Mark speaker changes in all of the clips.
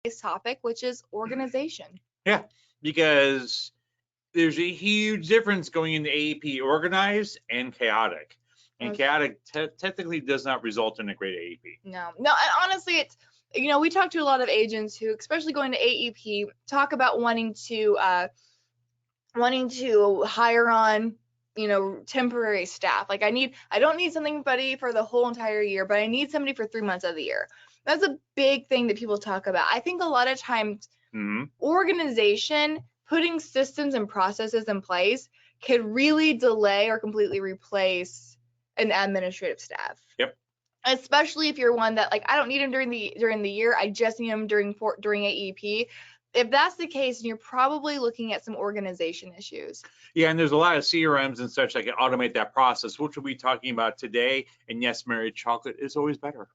Speaker 1: topic, which is organization.
Speaker 2: Yeah, because there's a huge difference going into AEP organized and chaotic. And chaotic technically does not result in a great AEP.
Speaker 1: No, and honestly, it's, we talk to a lot of agents who, especially going to AEP, talk about wanting to hire on, temporary staff. Like I don't need somebody for the whole entire year, but I need somebody for 3 months of the year. That's a big thing that people talk about. I think a lot of times organization, putting systems and processes in place could really delay or completely replace an administrative staff.
Speaker 2: Yep.
Speaker 1: Especially if you're one that, like, I don't need them during the year, I just need them during AEP. If that's the case, you're probably looking at some organization issues.
Speaker 2: Yeah, and there's a lot of CRMs and such that can automate that process, which we'll be talking about today. And yes, Mary, chocolate is always better.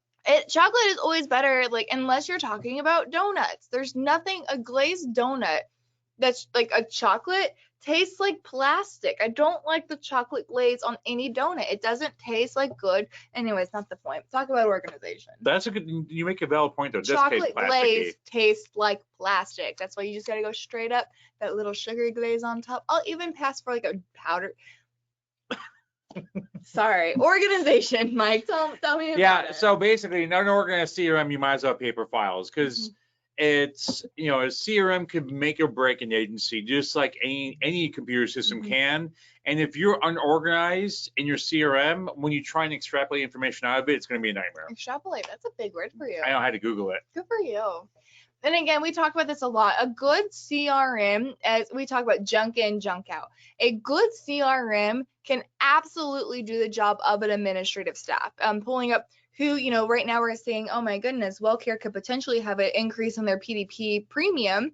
Speaker 1: Chocolate is always better, like, unless you're talking about donuts. There's nothing, a glazed donut that's like a chocolate tastes like plastic. I don't like the chocolate glaze on any donut. It doesn't taste like good. Anyways, not the point. Talk about organization.
Speaker 2: That's a good, you make a valid point though.
Speaker 1: Chocolate glaze tastes like plastic. That's why you just gotta go straight up, that little sugary glaze on top. I'll even pass for like a powder. Sorry, organization, Mike. Tell me about it.
Speaker 2: Yeah, so basically, in an organized CRM, you might as well have paper files, because it's, a CRM could make or break an agency, just like any computer system can. And if you're unorganized in your CRM, when you try and extrapolate information out of it, it's going to be a nightmare.
Speaker 1: Extrapolate, that's a big word for you.
Speaker 2: I know how to Google it.
Speaker 1: Good for you. And again, we talk about this a lot. A good CRM, as we talk about junk in, junk out. A good CRM can absolutely do the job of an administrative staff. Pulling up who, right now we're saying, oh my goodness, WellCare could potentially have an increase in their PDP premium.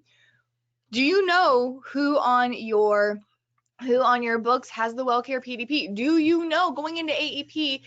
Speaker 1: Do you know who on your books has the WellCare PDP? Do you know, going into AEP,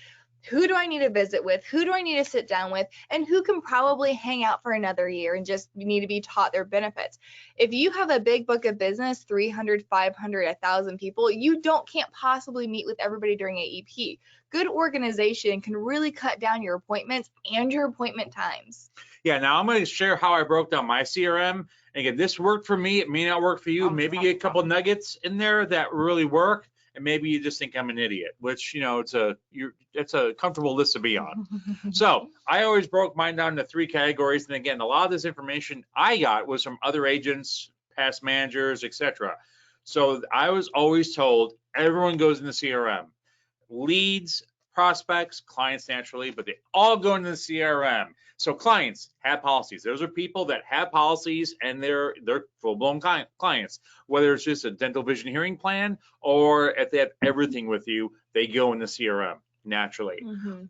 Speaker 1: who do I need to visit with? Who do I need to sit down with? And who can probably hang out for another year and just need to be taught their benefits? If you have a big book of business, 300, 500, 1,000 people, you can't possibly meet with everybody during AEP. Good organization can really cut down your appointments and your appointment times.
Speaker 2: Yeah, now I'm going to share how I broke down my CRM. And again, this worked for me. It may not work for you. Maybe you get a couple nuggets in there that really work. And maybe you just think I'm an idiot, which, it's a comfortable list to be on. So I always broke mine down into 3 categories. And again, a lot of this information I got was from other agents, past managers, etc. So I was always told everyone goes in the CRM. Leads, prospects, clients naturally, but they all go into the CRM. So clients have policies. Those are people that have policies and they're full-blown clients, whether it's just a dental vision hearing plan or if they have everything with you, they go in the CRM naturally.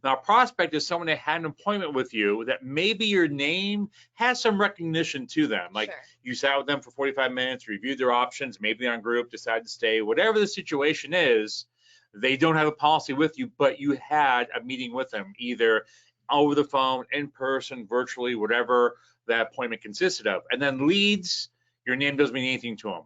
Speaker 2: Now, prospect is someone that had an appointment with you that maybe your name has some recognition to them. Like you sat with them for 45 minutes, reviewed their options, maybe they're on group, decided to stay, whatever the situation is. They don't have a policy with you, but you had a meeting with them, either over the phone, in person, virtually, whatever that appointment consisted of. And then leads, your name doesn't mean anything to them.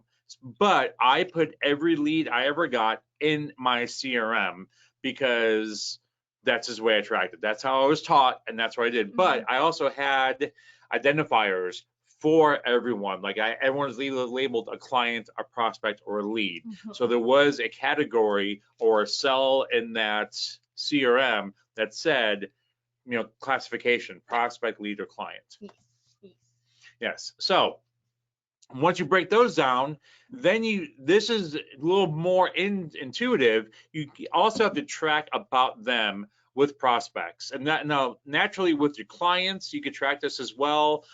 Speaker 2: But I put every lead I ever got in my CRM because that's just the way I tracked it. That's how I was taught, and that's what I did. But I also had identifiers for everyone. Like everyone's labeled a client, a prospect, or a lead. So there was a category or a cell in that CRM that said, classification, prospect, lead, or client. Yes. So once you break those down, then this is a little more intuitive. You also have to track about them with prospects. And that, now, naturally with your clients, you can track this as well.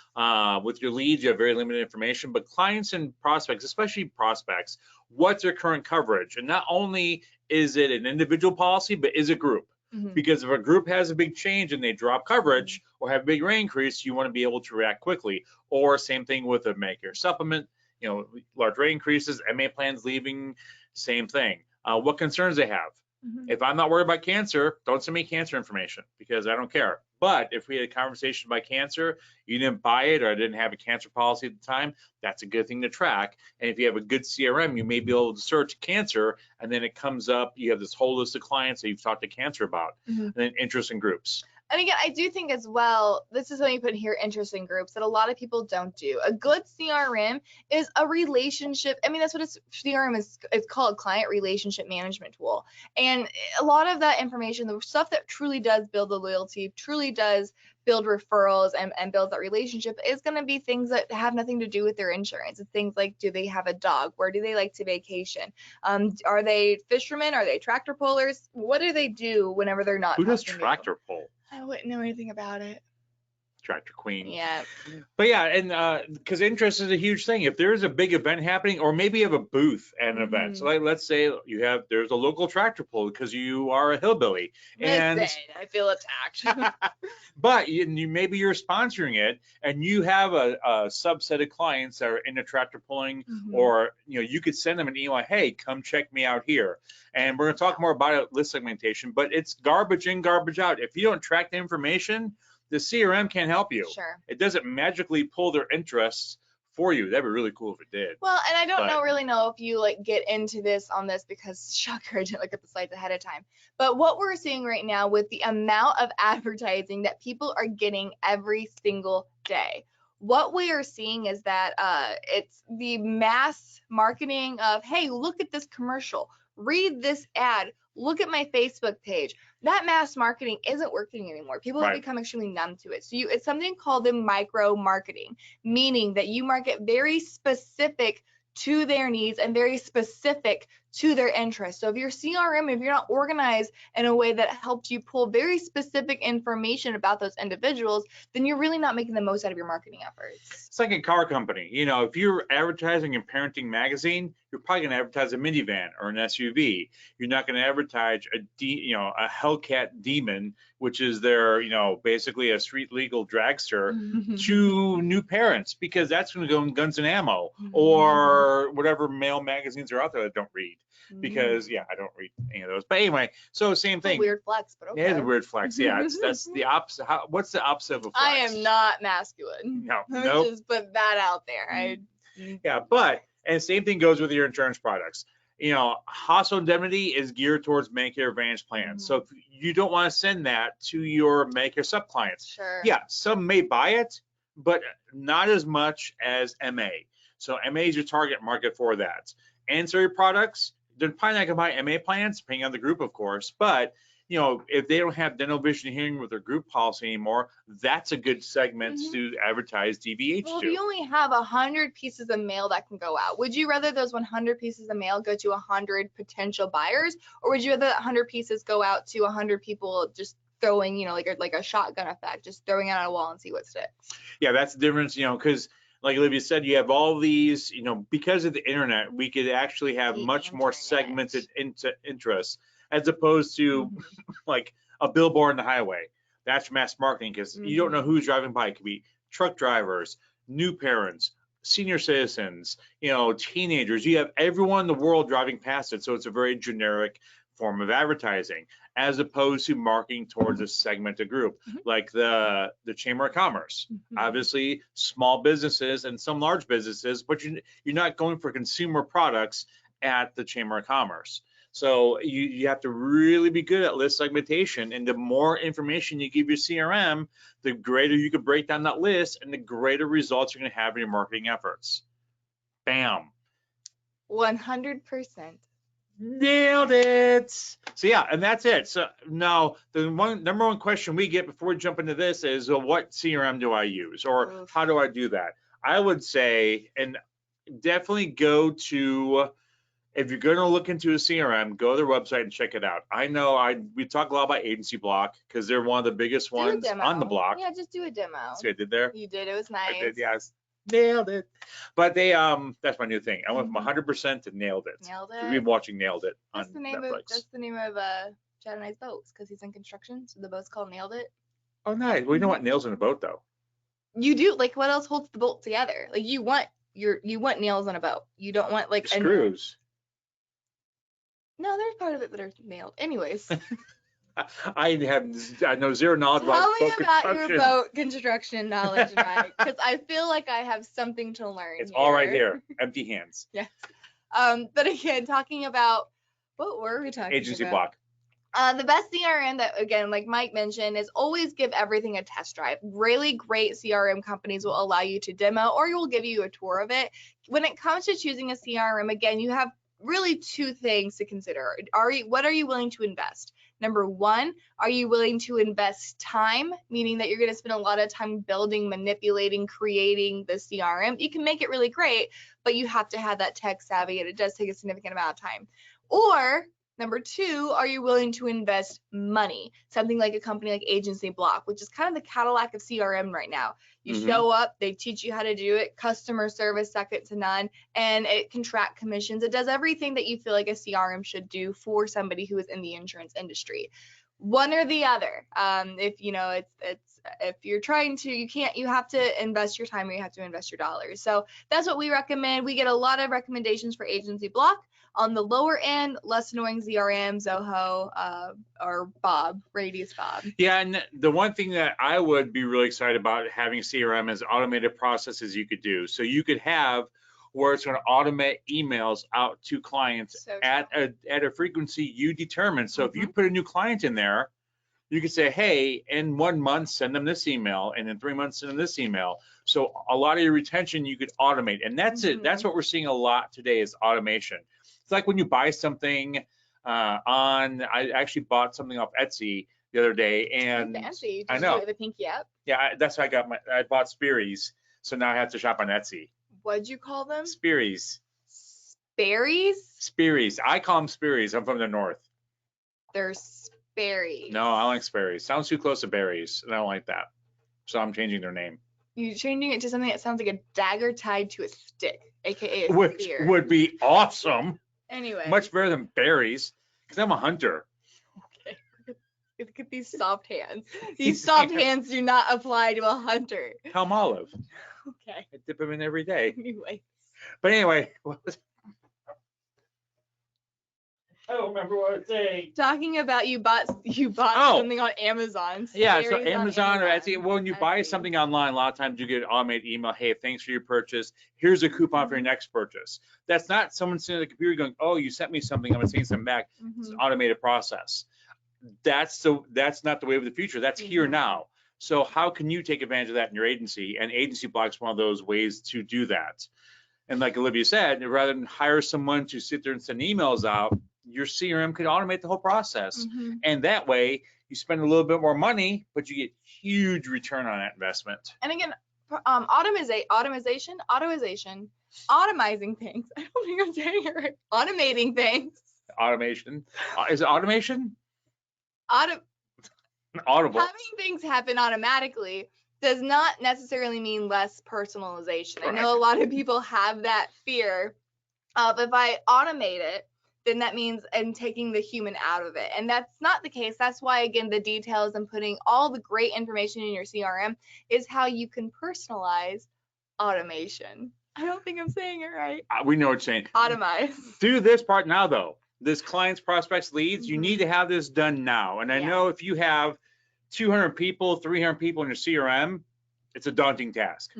Speaker 2: With your leads, you have very limited information, but clients and prospects, especially prospects, what's their current coverage? And not only is it an individual policy, but is it group? Because if a group has a big change and they drop coverage or have a big rate increase, you want to be able to react quickly. Or same thing with a Medicare supplement, large rate increases, MA plans leaving, same thing. What concerns they have. If I'm not worried about cancer, don't send me cancer information because I don't care. But if we had a conversation about cancer, you didn't buy it or I didn't have a cancer policy at the time, that's a good thing to track. And if you have a good CRM, you may be able to search cancer and then it comes up, you have this whole list of clients that you've talked to cancer about, and then interest in groups.
Speaker 1: And again, I do think as well, this is when you put here interest in groups that a lot of people don't do. A good CRM is a relationship. I mean, that's what a CRM is. It's called client relationship management tool. And a lot of that information, the stuff that truly does build the loyalty, truly does build referrals and build that relationship is going to be things that have nothing to do with their insurance. It's things like, do they have a dog? Where do they like to vacation? Are they fishermen? Are they tractor pullers? What do they do whenever they're not?
Speaker 2: Who does
Speaker 1: talking to you?
Speaker 2: tractor pull?
Speaker 1: I wouldn't know anything about it.
Speaker 2: Tractor queen.
Speaker 1: Yeah.
Speaker 2: But yeah, and because interest is a huge thing. If there's a big event happening, or maybe you have a booth at an event, so like let's say there's a local tractor pull because you are a hillbilly, and
Speaker 1: Listen, I feel attacked.
Speaker 2: but maybe you're sponsoring it, and you have a subset of clients that are into tractor pulling, or you could send them an email, hey, come check me out here. And we're going to talk more about it, list segmentation, but it's garbage in, garbage out. If you don't track the information, the CRM can't help you.
Speaker 1: Sure.
Speaker 2: It doesn't magically pull their interests for you. That'd be really cool if it did.
Speaker 1: Well, and I don't really know if you get into this on this because shocker, I didn't look at the slides ahead of time. But what we're seeing right now with the amount of advertising that people are getting every single day, what we are seeing is that it's the mass marketing of, hey, look at this commercial, read this ad, look at my Facebook page. That mass marketing isn't working anymore. People have become extremely numb to it. So it's something called the micro marketing, meaning that you market very specific to their needs and very specific to their interests. So if your CRM, if you're not organized in a way that helps you pull very specific information about those individuals, then you're really not making the most out of your marketing efforts.
Speaker 2: It's like a car company. If you're advertising in Parenting Magazine, you're probably going to advertise a minivan or an SUV. You're not going to advertise a Hellcat Demon, which is their, basically a street legal dragster to new parents, because that's going to go in Guns and Ammo or whatever male magazines are out there that don't read. Because I don't read any of those. But anyway, so same thing.
Speaker 1: Weird flex, but okay.
Speaker 2: Yeah, it's a weird flex. Yeah, that's the opposite. What's the opposite of a flex?
Speaker 1: I am not masculine.
Speaker 2: No,
Speaker 1: Let's just put that out there.
Speaker 2: Yeah, and same thing goes with your insurance products. Household indemnity is geared towards Medicare Advantage plans. So if you don't want to send that to your Medicare sub clients.
Speaker 1: Sure.
Speaker 2: Yeah, some may buy it, but not as much as MA. So MA is your target market for that. Ancillary products, they're probably not going to buy MA plans, depending on the group, of course. But, if they don't have dental, vision, hearing with their group policy anymore, that's a good segment to advertise DVH
Speaker 1: well,
Speaker 2: to.
Speaker 1: If you only have 100 pieces of mail that can go out, would you rather those 100 pieces of mail go to 100 potential buyers, or would you rather 100 pieces go out to 100 people just throwing, like a shotgun effect, just throwing it on a wall and see what sticks?
Speaker 2: Yeah, that's the difference, because like Olivia said, you have all these, because of the internet, we could actually have much more segmented interests as opposed to like a billboard on the highway. That's mass marketing, because you don't know who's driving by. It could be truck drivers, new parents, senior citizens, teenagers. You have everyone in the world driving past it. So it's a very generic form of advertising, as opposed to marketing towards a segmented group, like the Chamber of Commerce. Obviously, small businesses and some large businesses, but you're not going for consumer products at the Chamber of Commerce. So you have to really be good at list segmentation, and the more information you give your CRM, the greater you can break down that list, and the greater results you're going to have in your marketing efforts. Bam.
Speaker 1: 100%.
Speaker 2: Nailed it. So yeah, and that's it. So now the number one question we get before we jump into this is, well, what CRM do I use, or how do I do that? I would say, and definitely go to, if you're going to look into a CRM, go to their website and check it out. I know we talk a lot about Agency Block because they're one of the biggest ones on the block.
Speaker 1: Yeah, just do a demo.
Speaker 2: That's what I did there.
Speaker 1: You did. It was nice.
Speaker 2: I did, yes. Nailed it. But they that's my new thing. I went from 100% to nailed it.
Speaker 1: Nailed it.
Speaker 2: We've been watching Nailed It on
Speaker 1: That's the name
Speaker 2: Netflix.
Speaker 1: That's the name of Chad and I's boats, because he's in construction, so the boat's called Nailed It.
Speaker 2: Oh, nice. Well, you know what nails in a boat though?
Speaker 1: You do. Like, what else holds the boat together? Like, you want nails on a boat. You don't want like
Speaker 2: screws.
Speaker 1: No, there's part of it that are nailed. Anyways.
Speaker 2: I know zero knowledge about boat construction.
Speaker 1: Tell me about your boat construction knowledge, Mike, because I feel like I have something to learn.
Speaker 2: It's all right here. Empty hands.
Speaker 1: Yes. But again, talking about, what were we talking about?
Speaker 2: Agency Block.
Speaker 1: The best CRM that, again, like Mike mentioned, is always give everything a test drive. Really great CRM companies will allow you to demo, or will give you a tour of it. When it comes to choosing a CRM, again, you have really two things to consider. What are you willing to invest? Number one, are you willing to invest time, meaning that you're going to spend a lot of time building, manipulating, creating the CRM? You can make it really great, but you have to have that tech savvy, and it does take a significant amount of time. Or number two, are you willing to invest money? Something like a company like Agency Block, which is kind of the Cadillac of CRM right now. You show up, they teach you how to do it, customer service second to none, and it can track commissions. It does everything that you feel like a CRM should do for somebody who is in the insurance industry. One or the other. If you know, if you're trying to, you have to invest your time, or you have to invest your dollars. So that's what we recommend. We get a lot of recommendations for Agency Block. On the lower end, less annoying CRM, Zoho, or Bob, Radius Bob.
Speaker 2: Yeah, and the one thing that I would be really excited about having CRM is automated processes you could do. So you could have where it's going to automate emails out to clients at a frequency you determine. So if you put a new client in there, you could say, hey, in 1 month, send them this email, and in 3 months, send them this email. So a lot of your retention you could automate, and that's it. That's what we're seeing a lot today is automation. It's like when you buy something I actually bought something off Etsy the other day, and
Speaker 1: fancy.
Speaker 2: I know.
Speaker 1: You do the pinky up?
Speaker 2: Yeah, that's how I bought Sperry's. So now I have to shop on Etsy.
Speaker 1: What'd you call them?
Speaker 2: Sperry's.
Speaker 1: Sperry's?
Speaker 2: Sperry's. I call them Sperry's. I'm from the north.
Speaker 1: They're Sperry's.
Speaker 2: No, I like Sperry's. Sounds too close to berries, and I don't like that. So I'm changing their name.
Speaker 1: You're changing it to something that sounds like a dagger tied to a stick, aka a
Speaker 2: Which
Speaker 1: spear.
Speaker 2: would be awesome.
Speaker 1: Anyway.
Speaker 2: Much better than berries, because I'm a hunter.
Speaker 1: Okay. Look at these soft hands. These soft hands do not apply to a hunter.
Speaker 2: Palmolive.
Speaker 1: Okay.
Speaker 2: I dip them in every day.
Speaker 1: Anyway.
Speaker 2: But anyway, I don't remember what I was saying.
Speaker 1: Talking about you bought something on Amazon.
Speaker 2: Yeah, so Amazon or Etsy. Well, when you buy something online, a lot of times you get an automated email. Hey, thanks for your purchase. Here's a coupon for your next purchase. That's not someone sitting at the computer going, oh, you sent me something, I'm gonna send something back. It's an automated process. That's not the way of the future. That's here now. So how can you take advantage of that in your agency? And Agency Block's one of those ways to do that. And like Olivia said, rather than hire someone to sit there and send emails out, your CRM could automate the whole process. And that way you spend a little bit more money, but you get huge return on that investment.
Speaker 1: And again, automizing things. I don't think I'm saying it right. Automating things.
Speaker 2: Automation. Is it automation?
Speaker 1: Audible. Having things happen automatically does not necessarily mean less personalization. Correct. I know a lot of people have that fear of, if I automate it, then that means I'm taking the human out of it. And that's not the case. That's why, again, the details and putting all the great information in your CRM is how you can personalize automation. I don't think I'm saying it right.
Speaker 2: We know what you're saying.
Speaker 1: Automize.
Speaker 2: Do this part now, though. This clients, prospects, leads, you need to have this done now. And I know if you have 200 people, 300 people in your CRM, it's a daunting task.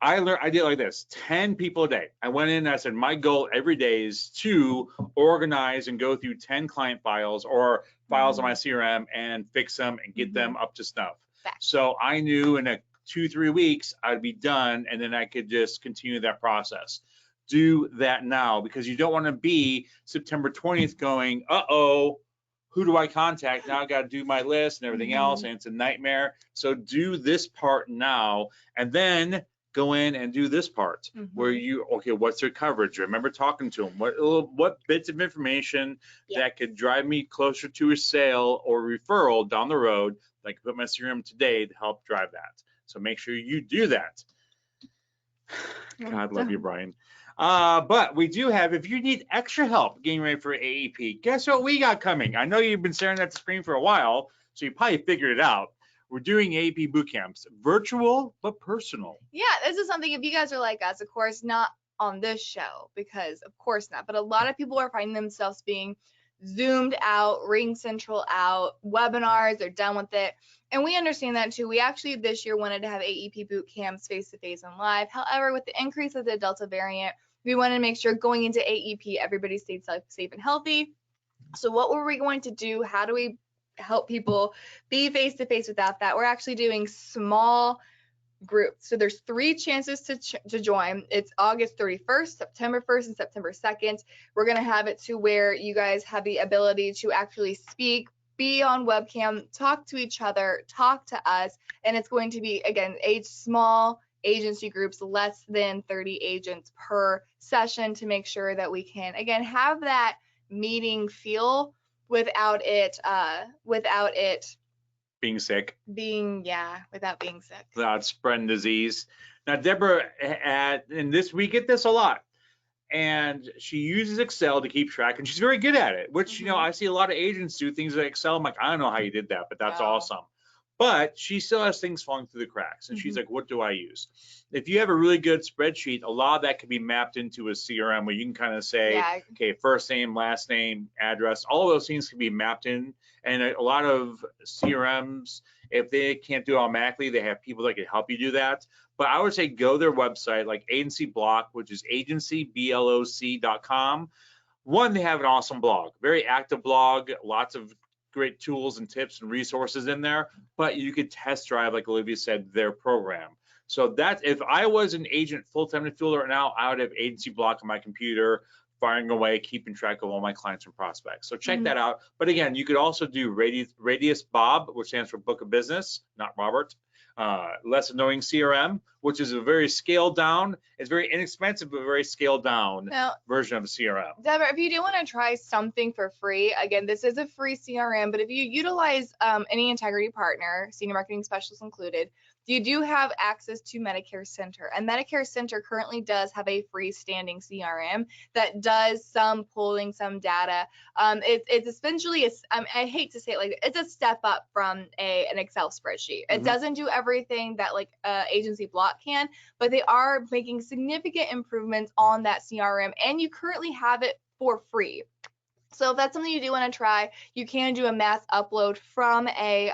Speaker 2: I did like this, 10 people a day. I went in and I said, my goal every day is to organize and go through 10 client files or files on my CRM and fix them and get them up to snuff. So I knew in 2-3 weeks I'd be done, and then I could just continue that process. Do that now, because you don't want to be September 20th going, uh-oh, who do I contact? Now I got to do my list and everything else, and it's a nightmare. So do this part now, and then go in and do this part where what's their coverage? Remember talking to them. What bits of information that could drive me closer to a sale or referral down the road that I can put in my CRM today to help drive that. So make sure you do that. God love you, Brian. But we do have, if you need extra help getting ready for AEP, guess what we got coming? I know you've been staring at the screen for a while, so you probably figured it out. We're doing AEP boot camps, virtual but personal.
Speaker 1: Yeah, this is something, if you guys are like us, of course, not on this show, because of course not, but a lot of people are finding themselves being Zoomed out, Ring Central out, webinars, they're done with it. And we understand that too. We actually this year wanted to have AEP boot camps face-to-face and live. However, with the increase of the Delta variant, we wanted to make sure going into AEP, everybody stayed safe and healthy. So what were we going to do? How do we help people be face to face without that? We're actually doing small groups. So there's 3 chances to join. It's August 31st, September 1st, and September 2nd. We're going to have it to where you guys have the ability to actually speak, be on webcam, talk to each other, talk to us, and it's going to be, again, small agency groups, less than 30 agents per session, to make sure that we can, again, have that meeting feel without it
Speaker 2: Being sick.
Speaker 1: without being sick.
Speaker 2: Without spreading disease. Now, Deborah, and we get this a lot, and she uses Excel to keep track, and she's very good at it, which, you know, I see a lot of agents do things like Excel. I'm like, I don't know how you did that, but that's awesome. But she still has things falling through the cracks, and she's like, what do I use? If you have a really good spreadsheet, a lot of that can be mapped into a CRM where you can kind of say, okay, first name, last name, address, all of those things can be mapped in. And a lot of CRMs, if they can't do it automatically, they have people that can help you do that. But I would say go to their website, like Agency Block, which is agencybloc.com. One, they have an awesome blog, very active blog, lots of great tools and tips and resources in there, but you could test drive, like Olivia said, their program. So that, if I was an agent full-time in the field right now, I would have Agency Block on my computer, firing away, keeping track of all my clients and prospects. So check that out. But again, you could also do Radius Bob, which stands for Book of Business, not Robert. Less Annoying CRM, which is a very scaled down, it's very inexpensive, but very scaled down version of a CRM.
Speaker 1: Deborah, if you do want to try something for free, again, this is a free CRM, but if you utilize any integrity partner, senior marketing specialist included, you do have access to Medicare Center. And Medicare Center currently does have a freestanding CRM that does some pulling, some data. It's essentially, I hate to say it like that, it's a step up from an Excel spreadsheet. It doesn't do everything that like Agency Block can, but they are making significant improvements on that CRM, and you currently have it for free. So if that's something you do want to try, you can do a mass upload from a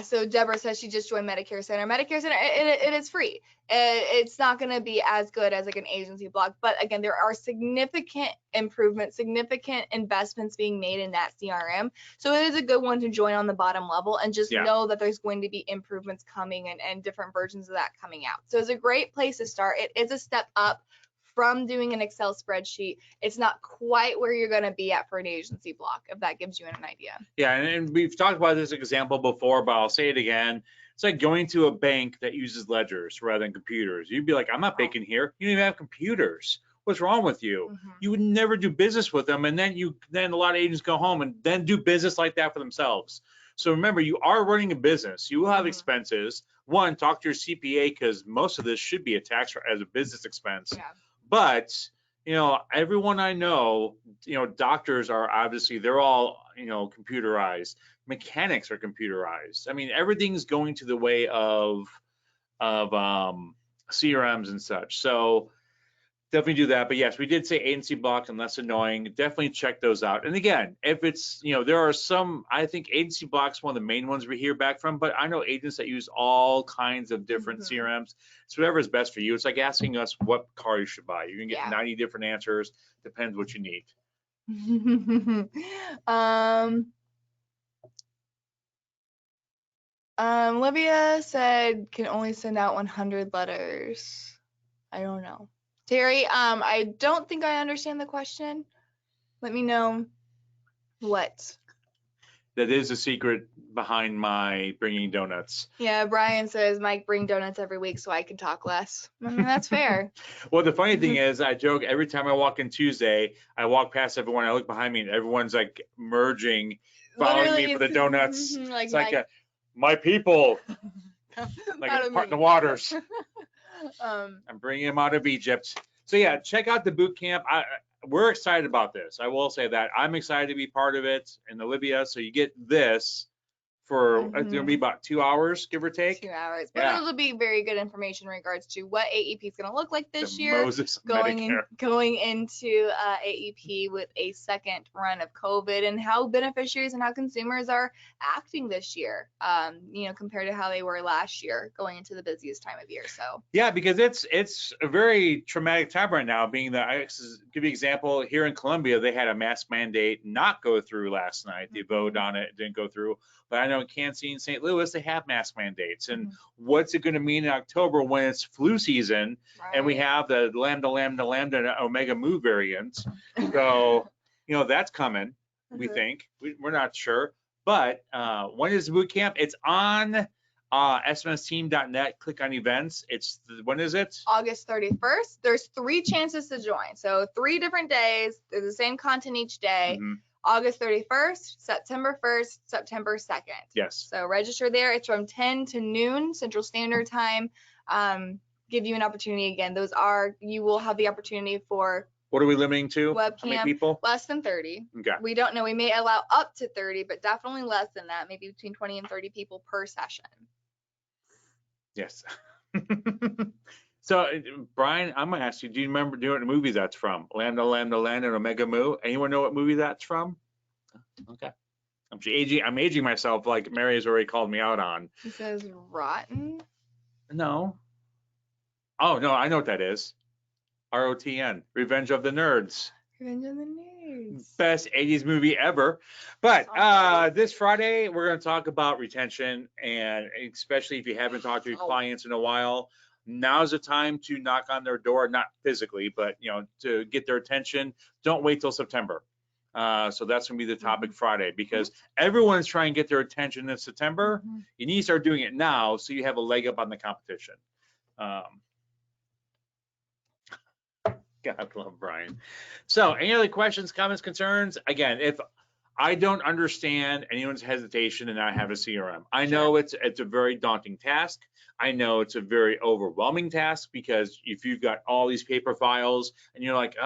Speaker 1: so Deborah says she just joined Medicare Center. Medicare Center, it is free. It's not going to be as good as like an Agency Block, but again, there are significant improvements, significant investments being made in that CRM. So it is a good one to join on the bottom level, and just know that there's going to be improvements coming and different versions of that coming out. So it's a great place to start. It is a step up from doing an Excel spreadsheet. It's not quite where you're going to be at for an Agency Block, if that gives you an idea.
Speaker 2: Yeah, and we've talked about this example before, but I'll say it again. It's like going to a bank that uses ledgers rather than computers. You'd be like, I'm not banking here. You don't even have computers. What's wrong with you? You would never do business with them, and then a lot of agents go home and then do business like that for themselves. So remember, you are running a business. You will have expenses. One, talk to your CPA, because most of this should be a tax as a business expense. But, you know, everyone I know, you know, doctors are obviously, they're all, you know, computerized. Mechanics are computerized. I mean, everything's going to the way of CRMs and such. So definitely do that. But yes, we did say Agency Block and Less Annoying. Definitely check those out. And again, if it's, you know, there are some, I think Agency Block's one of the main ones we hear back from, but I know agents that use all kinds of different CRMs. It's whatever is best for you. It's like asking us what car you should buy. You can get 90 different answers. Depends what you need.
Speaker 1: Livia said can only send out 100 letters. I don't know. Terry, I don't think I understand the question. Let me know what.
Speaker 2: That is a secret behind my bringing donuts.
Speaker 1: Yeah, Brian says, Mike, bring donuts every week so I can talk less. I mean, that's fair.
Speaker 2: Well, the funny thing is, I joke every time I walk in Tuesday, I walk past everyone, I look behind me, and everyone's like merging, following me for the donuts.
Speaker 1: Like,
Speaker 2: it's like my people, like a part in the waters. I'm bringing them out of Egypt. So yeah, check out the boot camp. We're excited about this. I will say that I'm excited to be part of it, and Olivia. So you get this for it's going to be about 2 hours, give or take.
Speaker 1: 2 hours. But
Speaker 2: Yeah.
Speaker 1: it'll be very good information in regards to what AEP is going to look like this
Speaker 2: The
Speaker 1: year.
Speaker 2: Moses
Speaker 1: Going
Speaker 2: Medicare.
Speaker 1: into AEP with a second run of COVID, and how beneficiaries and how consumers are acting this year, compared to how they were last year going into the busiest time of year. So
Speaker 2: Yeah, because it's a very traumatic time right now. Being that I give you an example here in Columbia, they had a mask mandate not go through last night. The vote on it didn't go through. But I know in Kansas City and St. Louis, they have mask mandates. And what's it going to mean in October when it's flu season and we have the Lambda, and Omega Mu variants? So, that's coming, we think. We're not sure. But when is the boot camp? It's on smsteam.net. Click on events. When is it?
Speaker 1: August 31st. There's 3 chances to join. So 3 different days. There's the same content each day. August 31st, September 1st, September 2nd.
Speaker 2: Yes.
Speaker 1: So register there. It's from 10 to noon Central Standard Time. Give you an opportunity again. You will have the opportunity for.
Speaker 2: What are we limiting to?
Speaker 1: Webcam,
Speaker 2: how many people?
Speaker 1: Less than 30.
Speaker 2: Okay.
Speaker 1: We don't know. We may allow up to 30, but definitely less than that. Maybe between 20 and 30 people per session.
Speaker 2: Yes. So, Brian, I'm going to ask you, do you remember doing the movie that's from? Lambda, and Omega Mu. Anyone know what movie that's from? Okay. I'm aging myself like Mary has already called me out on.
Speaker 1: He says Rotten?
Speaker 2: No. Oh, no, I know what that is. ROTN, Revenge of the Nerds.
Speaker 1: Revenge of the Nerds.
Speaker 2: Best 80s movie ever. But this Friday, we're going to talk about retention, and especially if you haven't talked to your clients in a while, now's the time to knock on their door, not physically, but to get their attention. Don't wait till September. So that's going to be the topic Friday, because everyone's trying to get their attention in September. You need to start doing it now so you have a leg up on the competition. God, I love Brian. So any other questions, comments, concerns? Again, if I don't understand anyone's hesitation to not have a CRM, I know it's a very daunting task. I know it's a very overwhelming task, because if you've got all these paper files and you're like,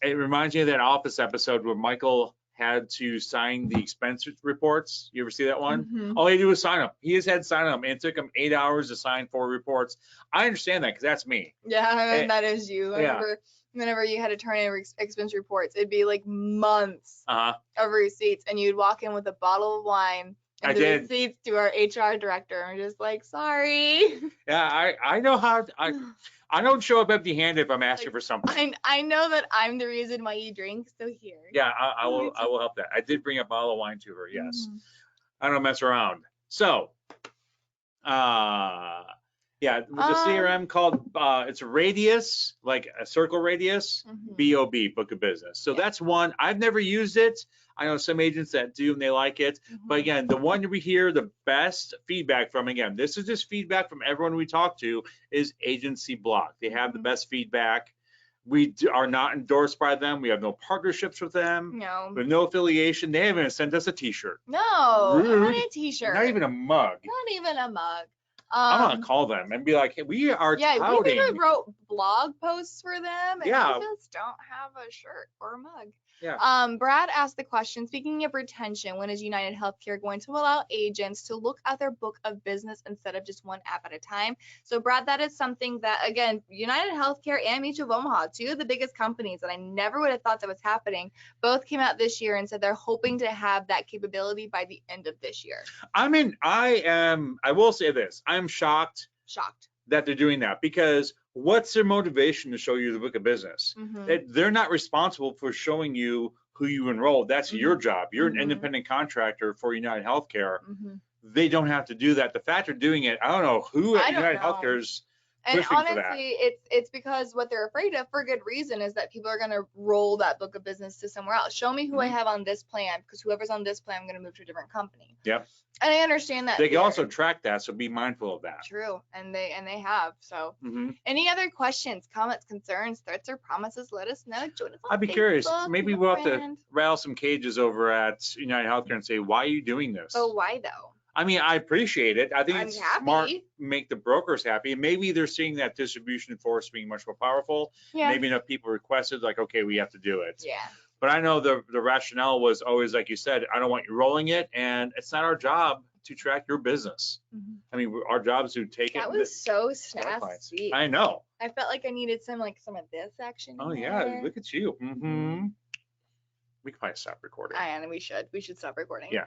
Speaker 2: it reminds me of that Office episode where Michael had to sign the expense reports. You ever see that one? All he did was sign them. He just had to sign them, and it took him 8 hours to sign 4 reports. I understand that, because that's me.
Speaker 1: Yeah, that is you. I remember whenever you had to turn in expense reports, it'd be like months of receipts, and you'd walk in with a bottle of wine and the receipts to our HR director, and we're just like, sorry. Yeah,
Speaker 2: I know how. I don't show up empty-handed if I'm asking for something.
Speaker 1: I know that I'm the reason why you drink, so here.
Speaker 2: Yeah, I will help that. I did bring a bottle of wine to her, yes. I don't mess around. So, with the CRM called, it's Radius, like a circle radius, BOB, Book of Business. So that's one. I've never used it. I know some agents that do and they like it. But again, the one we hear the best feedback from, again, this is just feedback from everyone we talk to, is Agency Block. They have the best feedback. We are not endorsed by them. We have no partnerships with them.
Speaker 1: No.
Speaker 2: We have no affiliation. They haven't sent us a t-shirt.
Speaker 1: No, not a t-shirt.
Speaker 2: Not even a mug.
Speaker 1: Not even a mug.
Speaker 2: I'm gonna call them and be like, hey, we are touting.
Speaker 1: We even wrote blog posts for them, and we just don't have a shirt or a mug.
Speaker 2: Yeah.
Speaker 1: Brad asked the question, speaking of retention, when is United Healthcare going to allow agents to look at their book of business instead of just one app at a time? So Brad, that is something that, again, United Healthcare and Mutual of Omaha, 2 of the biggest companies that I never would have thought that was happening, both came out this year and said they're hoping to have that capability by the end of this year.
Speaker 2: I mean, I will say this, I'm shocked that they're doing that, because what's their motivation to show you the book of business? They're not responsible for showing you who you enrolled. That's your job. You're an independent contractor for United Healthcare. They don't have to do that. The fact they're doing it, I don't know who at United Healthcare is
Speaker 1: And
Speaker 2: pushing
Speaker 1: honestly,
Speaker 2: for that.
Speaker 1: it's because what they're afraid of, for good reason, is that people are going to roll that book of business to somewhere else. Show me who I have on this plan, because whoever's on this plan, I'm going to move to a different company.
Speaker 2: Yep.
Speaker 1: And I understand that.
Speaker 2: They can also track that, so be mindful of that.
Speaker 1: True, and they have. So, any other questions, comments, concerns, threats, or promises? Let us know. Join us on
Speaker 2: I'd be
Speaker 1: Facebook,
Speaker 2: curious. Maybe we'll have to rattle some cages over at United Healthcare and say, why are you doing this?
Speaker 1: Oh, why though?
Speaker 2: I mean, I appreciate it. I think
Speaker 1: I'm
Speaker 2: it's
Speaker 1: happy.
Speaker 2: smart to make the brokers happy. Maybe they're seeing that distribution force being much more powerful.
Speaker 1: Yeah.
Speaker 2: Maybe enough people requested, like, okay, we have to do it.
Speaker 1: Yeah.
Speaker 2: But I know the rationale was always, like you said, I don't want you rolling it, and it's not our job to track your business. I mean, our job is to take it.
Speaker 1: That was so
Speaker 2: to our clients.
Speaker 1: sassy.
Speaker 2: I know.
Speaker 1: I felt like I needed some of this action.
Speaker 2: Oh
Speaker 1: in
Speaker 2: yeah,
Speaker 1: there.
Speaker 2: look at you. We can probably stop recording.
Speaker 1: And we should stop recording.
Speaker 2: Yeah.